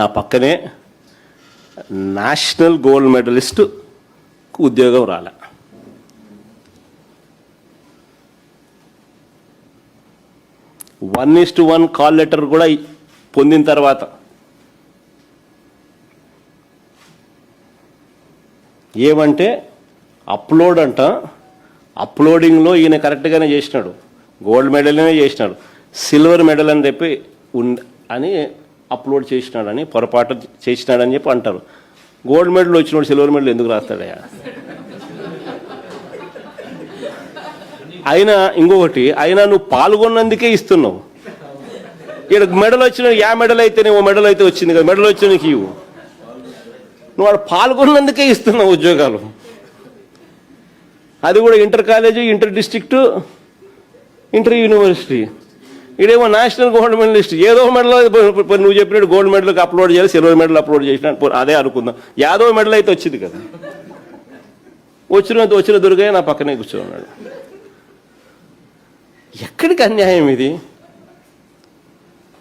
ఆ పక్కనే national gold medallist ఉద్యోగం రాలే. One is to one call letter కూడా పొందిన తర్వాత ఏమంటే అప్లోడ్ అంట, అప్లోడింగ్లో ఈయన కరెక్ట్గానే చేసినాడు, గోల్డ్ మెడల్నే చేసినాడు, సిల్వర్ మెడల్ అని చెప్పి అని అప్లోడ్ చేసినాడని పొరపాటు చేసినాడని చెప్పి అంటారు. గోల్డ్ మెడల్ వచ్చినాడు సిల్వర్ మెడల్ ఎందుకు రాస్తాడయా? అయినా ఇంకొకటి, అయినా నువ్వు పాల్గొన్నందుకే ఇస్తున్నావు. ఇక్కడ మెడల్ వచ్చిన మెడల్ అయితేనే ఓ మెడల్ అయితే వచ్చింది కదా, మెడల్ వచ్చిన నీకు ఇవ్వు. నువ్వు వాడు పాల్గొన్నందుకే ఇస్తున్నావు ఉద్యోగాలు. అది కూడా inter college, inter district, inter university. ఇదేమో నేషనల్ గోల్డ్ మెడలిస్ట్. ఏదో మెడల్ నువ్వు చెప్పినట్టు గోల్డ్ మెడల్కి అప్లోడ్ చేయాలి, సిల్వర్ మెడల్ అప్లోడ్ చేసిన అదే అనుకుందాం. యాదో మెడల్ అయితే వచ్చింది కదా. వచ్చిన దుర్గయ్య నా పక్కనే కూర్చోన్నాడు. ఎక్కడికి అన్యాయం ఇది?